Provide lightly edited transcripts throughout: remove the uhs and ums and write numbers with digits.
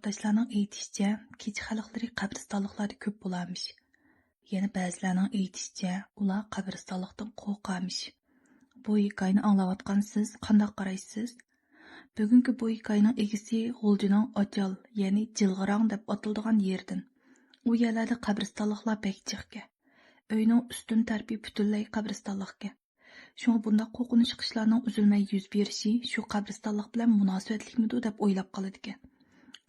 Yurttaşlarning aytishicha, kecha xalqlari qabristonliklarda ko'p bo'larmish. Yana ba'zilarning aytishicha, ular qabristonlikdan qo'rqarmish. Bu hikoyani anglayotgan siz qanday qaraysiz? Bugungi bu hikoyaning egisi G'uljining Ochal, ya'ni Jilg'irong deb ataladigan yerdan. U yerlarda qabristonliklar bek jiqqa. Uyning ustun tarpi butunlay qabristonlikka. Shunga bunda qo'rqinch qishlarning uzilmay yuz berishi shu qabristonlik bilan munosabatlikmidi deb o'ylab qoladi.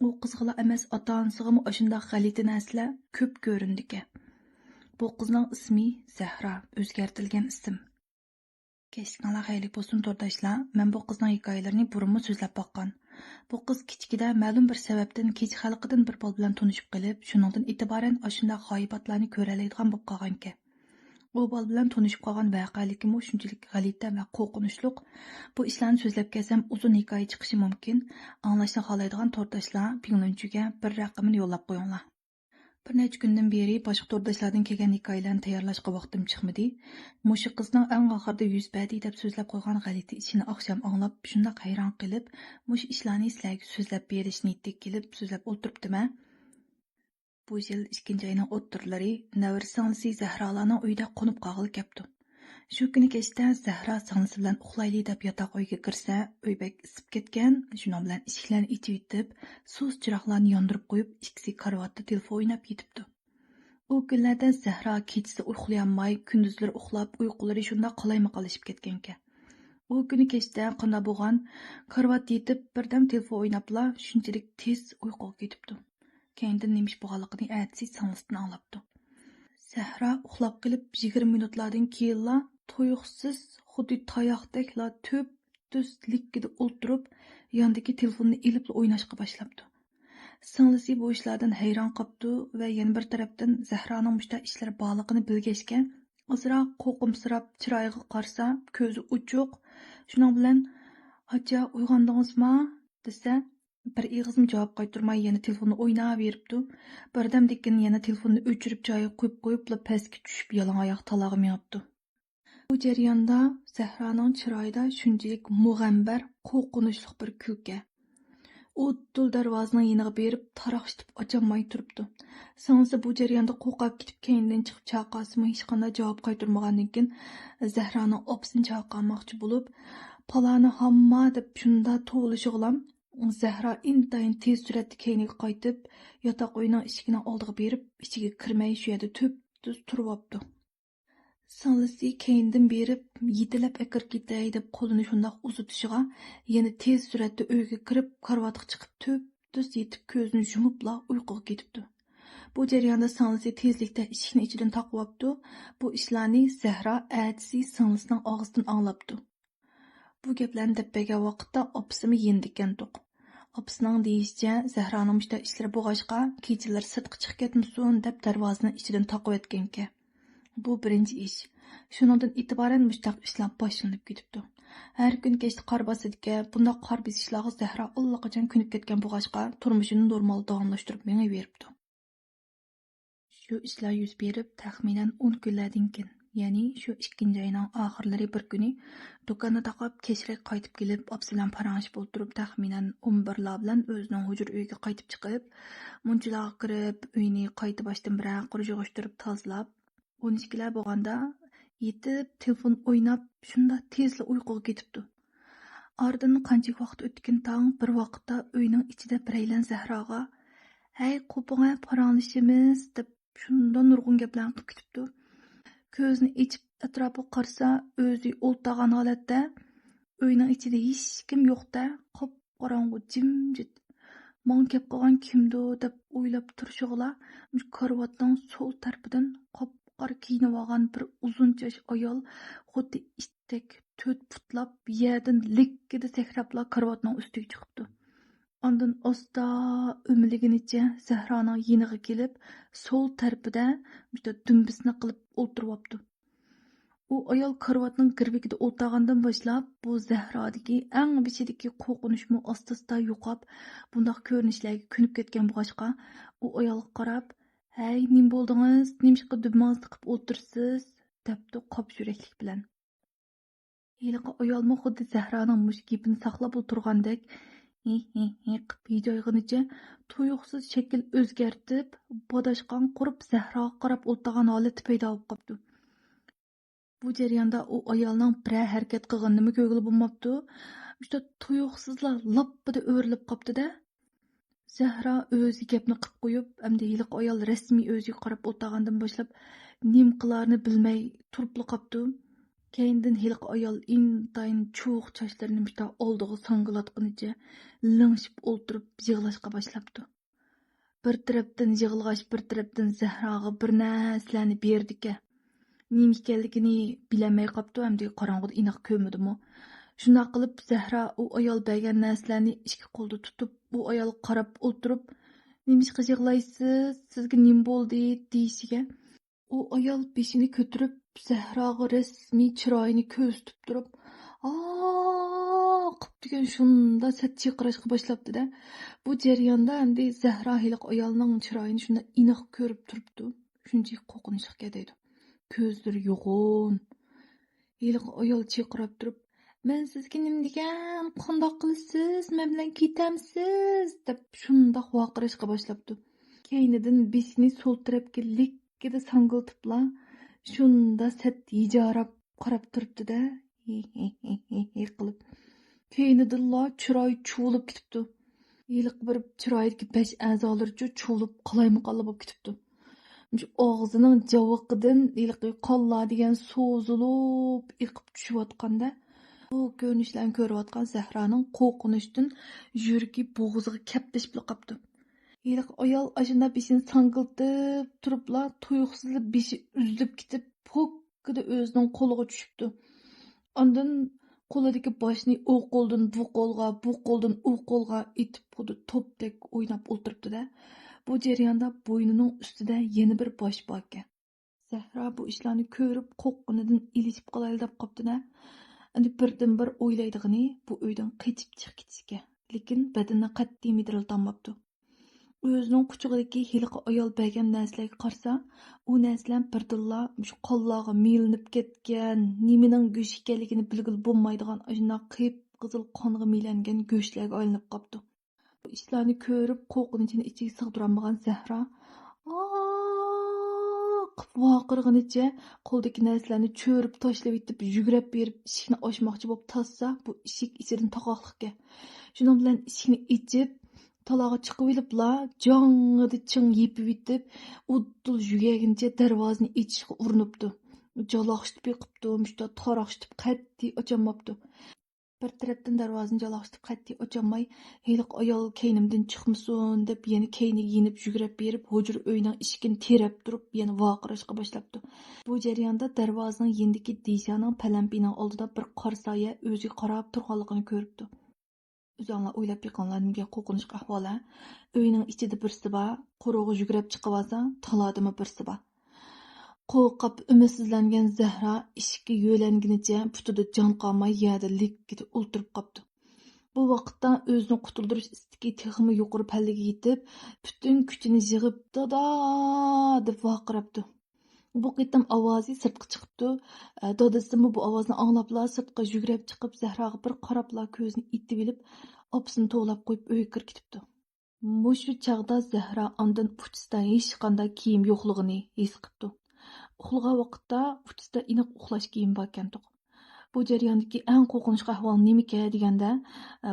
U qizg'ila emas, ota-onasiga ashundoq g'alati narsalar ko'p ko'rindi. Bu qizning ismi Zahra, o'zgartirilgan ism. Kechqurunlar xayli bo'lsin to'rdoshlar, men bu qizning hikoyalarini burunmi so'zlab boqqan. Bu qiz kichikida ma'lum bir sababdan kecha xalqidan bir bol bilan tunishib qilib, shuningdan e'tiboran ashundoq g'oyibatlarni ko'ralaydigan bo'lib qolgan ekan. U bol bilan tunishib qolgan voqealikmi shunchalik g'alati va qo'rqinchliq. Bu ishlarni so'zlab kelsam uzun hikoya chiqishi mumkin. Anglashni xohlaydigan to'rdoshlar pinglunchiga bir raqamini yo'llab qo'yinglar. Bir necha kundan beri boshqa to'rdoshlardan kelgan hikoyalarni tayyorlashga vaqtim chiqmadi. Mushu qizning eng oxirida yuz berdi deb so'zlab qo'ygan g'alati ishini oqshom anglab, shundoq hayron qilib, mushu ishlarni sizlarga so'zlab berishni niyatga kelib so'zlab o'tiribdim-a. Bu yil 2 ayning o'ttirlari Navir singlisi Zahralarning uyida qo'nib qolg'ili kepti. Shu kuni kechda Zahra singlisi bilan uxlayli deb yotoq uyga kirsa, uy bek isib ketgan. Shuning bilan eshiklarni ichib yetib, sus chiroqlarni yondirib qo'yib, ikkisi karavotda telefon o'ynab yetibdi. U kunlarda Zahra kechasi uxlayolmay, kunduzlari uxlab, uyqulari shunda qalayma-qalashib ketgan ekan. U kuni kechda qanday bo'lgan, karavotda yetib, birdam telefon o'ynabla, shunchalik tez uyquga ketibdi. Keyindan nemish bo'lganligini aytsi singlisidan anglabdi. Zahra uxlab qilib 20 minutlardan keyinla to'yuqsiz xuddi tayoqdekla tüz likkida o'ltirib, yondagi telefonni ilib o'ynashga boshlabdi. Singlisi bu ishlardan hayron qopdi va yana bir tarafdan Zahraning mushta ishlar borligini bilgachga, ozroq qo'rqimsirab chiroyiga qarasa, ko'zi uchuq. Shuning bilan "Acha, uyg'ondingizmi?" desa, bir ig'izim javob qaytarmay yana telefonni o'ynab beribdi. Birdamdan yana telefonni o'chirib joyiga qo'yib pastga tushib yalang oyoq talog'i minibdi. Bu jarayonda Zahraning chiroyida shunchalik mug'ambar, qo'rqinchli bir kulki. U dul darvozaning yeniga berib taraqshitib ocholmay turibdi. Singlisi bu jarayonda qo'rqib ketib keyindan chiqib chaqasimi hech qanday javob qaytarmagandan keyin Zahraning opsini chaqirmoqchi bo'lib, "Palani hamma" deb shunda to'g'lishig'lam Zahra intayin tez suratda keyiniga qaytib, yotoq uyining eshigini oldiga berib, ichiga kirmay shu yerda tüz turib olibdi. Singlisi keyindan berib, yetilab akir ketay deb qo'lini shundoq uzatishiga, yana tez suratda uyga kirib, karavotga chiqib tüz yetib ko'zini yumibla uyquga ketibdi. Bu jarayonda singlisi tezlikda eshikni ichidan taqib olibdi. Bu ishlarni Zahra aytisi singlisining og'zidan anglabdi. Bu gaplarni deb bergan vaqtda opsimi yendikan to'q. Opsining deyishicha, Zahraning mushta ishlari bo'g'ashqa, kechalar sirtqa chiqib ketmasin deb darvozani ichidan taqib etgan ekan. Bu birinchi ish. Shuningdan e'tiboran mushtaq ishlar boshlanib ketibdi. Har kun kechda qor bosidika, bunday qor besishlarga Zahra allaqachon ko'nib ketgan bo'g'ashqa, turmushini normal davomlashtirib mengayveribdi. Shu ishlar yuz berib, taxminan 10 kunlardan keyin, ya'ni shu 2 ayning oxirlari bir kuni do'konni taqib kechrak qaytib kelib, opsi bilan paranglashib o'tirib, taxminan 11 bilan o'zining hujur uyiga qaytib chiqib, munchilarga kirib, uyni qayta boshdan biroq qurishtirib tozalab, 12 bo'lganda yetib telefon o'ynab, shunda tezla uyquga ketibdi. Oradan qancha vaqt o'tgan tong bir vaqtda uyning ichida biraylan Zahraga "Hey, qo'pig'a paranglashimiz" deb shunda nurg'un gaplarni qilib ketibdi. Ko'zini ichib atrofiga qarasa, o'zi o'ltagan holatda, uyning ichida hech kim yo'qda, qop-qorong'u jimjit. "Mong kep qolgan kimdo" deb o'ylab turishig'la, karavotning so'l tarafidan qop-qora kiyinib olgan bir uzun choch ayol xuddi itdek 4 futlab yerdan likkida sakrabla karavotning ustiga chiqibdi. Ondan osta o'mliginicha Zahraning yeniga kelib, so'l tarafida mushta dumbisni qilib o'ltiribdi. U ayol karavotning girvikida o'ltirgandan boshlab, bu Zahrodagi eng bichidagi qo'rqinchmi asta-asta yo'qab, bundoq ko'rinishlarga ko'nib ketgan bo'lg'achqa, u ayolga qarab, "Hey, nim bo'ldingiz? Nimishqa dumbingizni qilib o'tirsiz?" debdi qop yuraklik bilan. Heliqi ayolmi xuddi Zahraning mush gapini saqlab o'tirgandek, qilib hijoyg'inicha tuyuqsiz shakl o'zgartib, bodashqon qurib Zahroga qarab o'ltirgan holati paydo bo'lib qopti. Bu jarayonda u ayolning biror harakat qilganini ko'rgili bo'lmabdi. Juda tuyuqsizla lappida o'rilib qopti-da. Zahra o'zi gapni qilib qo'yib, endi hiliq ayol rasmiy o'ziga qarab o'tirgandan boshlab nim qilarni bilmay turibli qopti. Keyindan hiliq ayol intayin cho'q sochlarini mushta oldiga sangilatqunicha lingshib o'ltirib yig'lashga boshlabdi. Bir tarafdan yig'lag'ach, bir tarafdan Zahraga bir narsalarni berdi-ka. Nima ekanligini bilmay qopti, endi qorong'ida aniq ko'rmadimi. Shunday qilib Zahra u ayol bergan narsalarni ikki qo'lda tutib, bu ayol qarab o'ltirib, "Nimishqa yig'laysiz? Sizga nima bo'ldi?" deyishiga, u ayol beshini ko'tarib Zahraga rasmiy chiroyini ko'rsatib turib, qip degan shunda sat chaqirishga boshlabdi-da. Bu jarayonda endi Zahra hiliq ayolning chiroyini shunda aniq ko'rib turibdi. Shuncha qo'rqinchli deydi. Ko'zlari yo'g'on. Hiliq ayol chaqirib turib, "Men sizga nima degan? Qandoq qilasiz? Men bilan ketamsiz?" deb shundoq vaqirishga boshlabdi. Keynidan beshini so'l tarafga likkida sangiltibla, shunda sat hijarab qarab turibdi-da, qilib. Keynidanla chiroy chuvilib ketibdi. Hiliq bir chiroydagi 5 a'zolari chuvilib qalaymaqalla bo'lib ketibdi. Og'zining javiqidan hiliq qonlar degan so'zilib iqib tushayotganda, bu ko'rinishlarni ko'rayotgan Zahraning qo'rqinishdan yuragi bo'g'ziga kaptashib qopti. Hiliq ayol ashunda beshini sangiltib turibla, tuyuqsiz beshi uzilib ketib, pokkida o'zining qo'liga tushibdi. Ondan qo'lidagi boshni u qo'ldan bu qo'lga, bu qo'ldan u qo'lga etib xuddi topdek o'ynab o'tiribdi-da. Bu jarayonda bo'ynining ustida yana bir bosh bor ekan. Zahra bu ishlarni ko'rib, qo'rqqanidan ilishib qolayli deb qopdi-da. Endi birdan bir o'ylaydig'ini bu uydan qechib chiqib ketishga, lekin badanni qat'iy midiriltanmabdi. O'zining quchog'idagi hiliq ayol bergan narsalarga qarasa, u narsalar birdilla shu qonlarga milinib ketgan, nimaning go'sh ekanligini bilgil bo'lmaydigan ashuna qip-qizil qonga milangan go'shlarga aylanib qopti. Bu ishlarni ko'rib, qo'rqinchini ichiga sig'dirolmagan Zahra qip vaqirganicha qo'ldagi narsalarni cho'rib tashlab etib, yugurib berib eshikni ochmoqchi bo'lib tassa, bu eshik ichidan taqoqliqqa. Shuning bilan eshikni ichib talaga chiqib olibla, jong'ida ching yepib etib, uddul yugagincha darvozani ochishga urinibdi. Jaloqshitib yiqibdi, mushta taroqshitib qat'iy ocholmabdi. Bir tarafdan darvozani jaloqshitib qat'iy ocholmay, hiliq ayol keynimdan chiqmasin deb yana keyniga yenib yugurib berib, hujra uyning eshigini terab turib, yana vaqirashga boshlabdi. Bu jarayonda darvozaning yendiki Dishaning palampining oldida bir qarsoya o'ziga qarab turganligini ko'ribdi. O'zinglar o'ylab yiqinglar, nega qo'rqinchli ahvola. Uyning ichida birsi bor, qo'rg'i yugurib chiqib olsa, taladimi birsi bor. Qo'rqib umidsizlangan Zahra eshikka yo'langunicha putida jon qolmay yerda likkida o'ltirib qopti. Bu vaqtda o'zini qutuldirish istagi texmi yuqori pallaga yetib, butun kuchini yig'ib "Dada!" deb vaqirabdi. Bu qitim ovozi sirtqa chiqibdi. Dadasimi bu ovozni anglabla sirtqa yugurib chiqib, Zahraga bir qarabla ko'zini itib olib, opsini to'lab qo'yib uyga kirib ketibdi. Mushu chaqda Zahra ondan puchda hech qanday kiyim yo'qligini his qilibdi. Uxlagan vaqtda puchda iniq uxlash kiyim bor ekan. Bu jarayondagi eng qo'rqinchli ahvol nima deganda,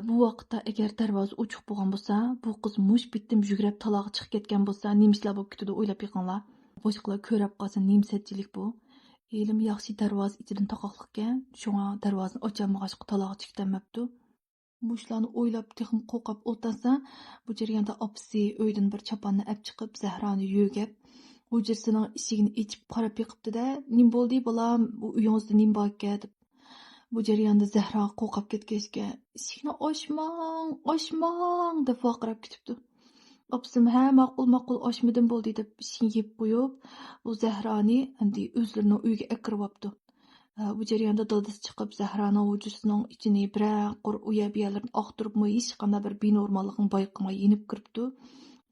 bu vaqtda agar darvoza ochiq bo'lgan bo'lsa, bu qiz mush bitdim yugurib taloqqa chiqib ketgan bo'lsa, nima ishlar bo'lib ketadi o'ylab yiqinglar. Boshqalar ko'rib qolsa nima satchilik bu? Elim yaxshi darvoza ichidan taqoqliqkan, shunga darvozani ocholmag'achqa taloqqa chiqdanmabdi. Mushlarni o'ylab texim qo'rqib o'ltansa, bu jarayonda opsi uydan bir choponni olib chiqib, Zahrani yo'gab, hujrasining eshigini ochib qarab yiqibdi-da, "Nim bo'ldi, bolam? Bu uyingizda nim bor ekan?" deb. Bu jarayonda Zahra qo'rqib ketgachga, "Eshikni ochmang, ochmang!" deb vaqirab ketibdi. Opsim "Ha, ma'qul ochmadim bo'ldi" deb eshikni yeb qo'yib, bu Zahrani endi o'zlarining uyiga akiribdi. Bu jarayonda dadasi chiqib, Zahraning hujrasining ichini bir qur uya-buyalarni oqtiribmi, hech qanday bir benormallikni bayqamay yenib kiribdi.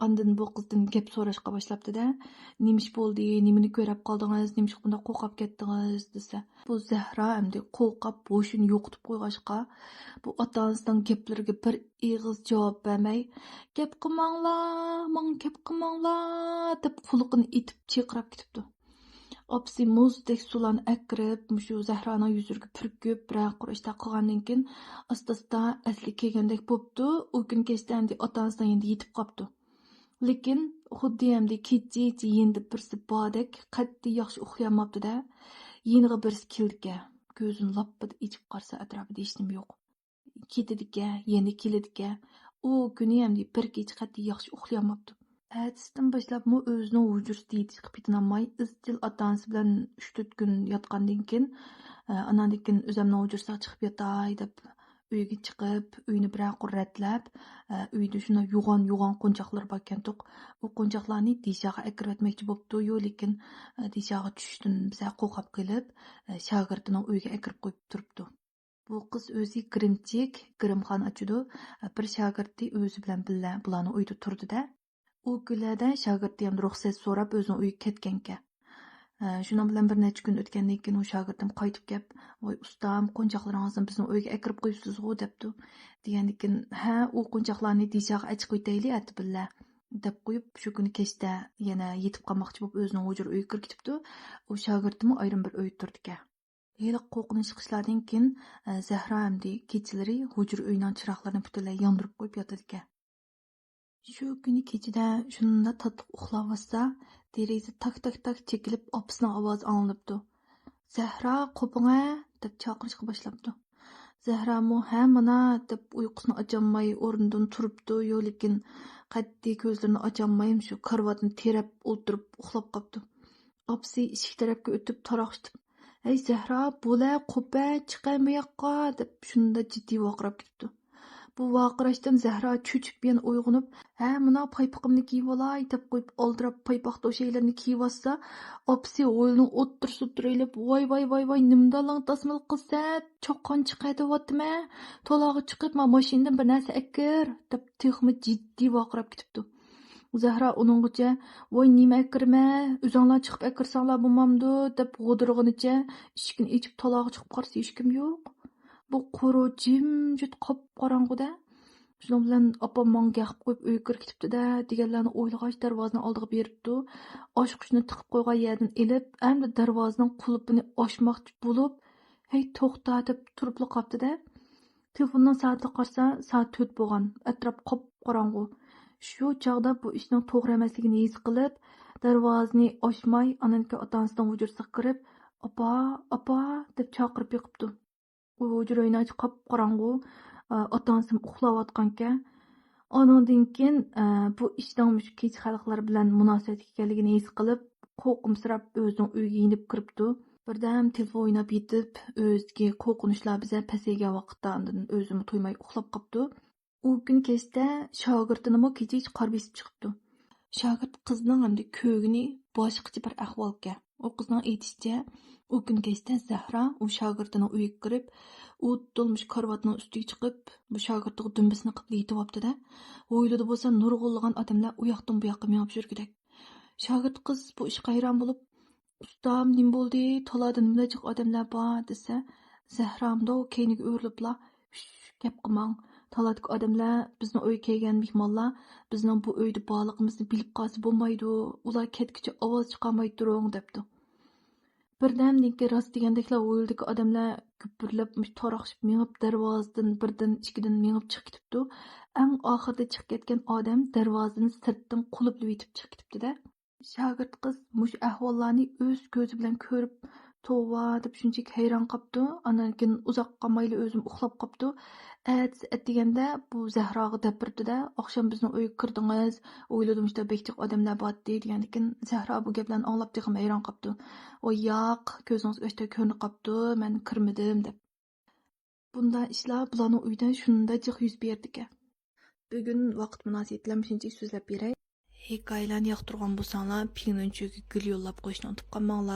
Andın bu qızdan gap so'rashga boshlabdi-da. Nemish bo'ldi, nimani ko'rib qoldingiz, nemish bunday qo'rqib ketdingiz desa. Bu Zahra endi qo'rqib boshini yo'qitib qo'yg'achqa, bu ota-onasining gaplariga bir og'iz javob bermay, "Gap qilmanglar, menga gap qilmanglar" deb quluqini itib chaqirib ketibdi. Opsi muzdek sularni akirib, mushu Zahraning yuziga purkib, bir qurishda qilgandan keyin asta-asta asli kelgandek bo'pti. U kun kechdan ota-onasidan endi yetib qopti. Lekin xuddi hamda kecha endi birsi bordek qat'iy yaxshi uxlayolmabdi-da. Yeniga birsi keldi-ka. Ko'zini lappida ichib qarasa atrofida hech nima yo'q. Ketdi-ka, yana keldi-ka. U kuni ham bir kecha qat'iy yaxshi uxlayolmabdi. Ertasidan boshlab o'zining hujrasida yetishib ketinolmay, izchil ota-onasi bilan 3-4 kun yotgandan keyin, anandan keyin o'zimning hujrasiga chiqib yotay deb uyga chiqib, uyni bir qurratlab, uyda shuna yo'g'on qo'nchoqlar bor ekan-to'q. U qo'nchoqlarni dishaga akirib etmoqchi bo'pti-yu, lekin dishaga tushishdan biza qo'rqib qilib, shogirdining uyiga akirib qo'yib turibdi. Bu qiz o'zi grimchik, grimxon ochidi. Bir shogirdi o'zi bilan birga bularni uyda turdi-da. U kunlarda shogirdi ham ruxsat so'rab o'zining uyiga ketgan-ekan. Shuning bilan bir necha kun o'tgandan keyin u shogirdim qaytib kelib, "Voy ustam, qo'nchoqlaringizni bizning uyga akirib qo'yibsiz-ku" debdi. Degandan keyin, "Ha, u qo'nchoqlarni dishaga achib qo'yaylik ati billa" deb qo'yib, shu kuni kechda yana yetib qolmoqchi bo'lib o'zining hujra uyiga kirib ketibdi. U shogirdim ayrim bir uy turdi-ekan. Hali qo'rqinchli qishlardan keyin Zahra hamdi kechalari hujra uyining chiroqlarini butunlay yondirib qo'yib yotadi-ekan. Shu kuni kechida shunda tatliq uxlayotsa, deraza tak chekilib, opasining ovozi anglanibdi. "Zahra, qo'ping-a" deb chaqirishga boshlabdi. Zahra mu "Ha, mana" deb uyqusini ocholmay o'rnidan turibdi-yu, lekin qat'iy ko'zlarini ocholmay shu karvatni terab o'tirib uxlab qopti. Opasi eshik tarafga o'tib taroqshitib, "Hey Zahra, bo'la, qo'pa, chiqay bu yoqqa" deb shunda jiddiy vaqirab ketibdi. Bu vaqirashdan Zahra cho'chib yana uyg'onib, "Ha, mana paypoqimni kiyib olay" deb qo'yib oldirab paypoq to'shaklarni kiyib olsa, opasi o'yilning o'ttir-suttir o'ylab, "Voy, nimdalang tasmal qilsa, choqqon chiqadyaptimi? Tolog'i chiqib, ma mashinadan bir narsa akir" deb texmi jiddiy vaqirab ketibdi. Zahra uninggacha, "Voy, nima akirma, o'zinglar chiqib akirsanglar bo'lmamdi" deb g'o'dirg'inicha eshikni ochib tolog'i chiqib qarasa hech kim yo'q. Bu qora jimjit qop-qorong'uda. Shuning bilan opam menga gaqib qo'yib uyga kirib ketibdi-da, deganlarni o'ylag'ach darvozaning oldiga beribdi. Ochqichni tiqib qo'ygan yerdan ilib, endi darvozaning qulupini ochmoqchi bo'lib, "Hey, to'xta" deb turib qolibdi-da. Telefonning soatiga qarasa, soat 4 bo'lgan. Atrof qop-qorong'u. Shu chog'da bu ishning to'g'ri emasligini his qilib, darvozani ochmay, ananki ota-onasining hujrasiga kirib, "Opa" deb chaqirib yiqibdi. U hujrayni qop-qorong'u, ota-onasi uxlayotgan-ekan. Onundan keyin bu ishning shu kech xalqlar bilan munosabat ekanligini his qilib, qo'rqimsirab o'zining uyiga inib kiribdi. Birdan telefon o'ynab yetib, o'ziga qo'rqinchlar biza pasaygan vaqtda o'zini to'ymay uxlab qopti. U kun kechda shogirdinimi kecha qor besib chiqibdi. Shogird qizning hamda ko'gini boshqacha bir ahvolga. U qizning aytishicha, u kun kechda Zahra u shogirdining uyiga kirib, u to'lmish karvatning ustiga chiqib, bu shogirdiga dumbasini qilib yetyapti-da. O'yladi bo'lsa nurg'unlagan odamlar u yoqdan bu yoqqa mengib yurgudek. Shogird qiz bu ishga hayron bo'lib, "Ustam, nima bo'ldi? To'lada nimajiq odamlar bor" desa, Zahramda u keyniga o'rilibla, "Gap qilmang. To'ladagi odamlar bizning uyga kelgan mehmonlar bizning bu uyda borligimizni bilib qolsa bo'lmaydi. Ular ketguncha ovoz chiqarmay turing" debdi. Birdamdan keyin rost degandeklar o'yildagi odamlar gupirlab, taroqshib mengib darvozadan birdan ikkidan mengib chiqib ketibdi. Eng oxirida chiqib ketgan odam darvozani sirtdan qulflab yetib chiqib ketibdi-da. Shogird qiz mush ahvollarni o'z ko'zi bilan ko'rib, "Tova" deb shunchaki hayron qopti. Andan keyin uzoq qolmayli o'zim uxlab qopti. Deganda bu Zahroga dapirdi-da, "Oqshom bizning uyga kirdingiz, o'yladim işte bekchiq odamlar botdi" degandan keyin Zahro bu gaplarni anglab texim hayron qopti. "Voy yo'q, ko'zingiz o'chda ko'rinib qopti, men kirmadim" deb. Bunda ishlar bularning uyda shunda jiq yuz berdi-ekan. Bugun vaqt munosabati bilan shuncha so'zlab beray. Hikoyalarni yoqtirgan bo'lsanglar, pingunchuga gul yo'llab qo'yishni unutib qolmanglar.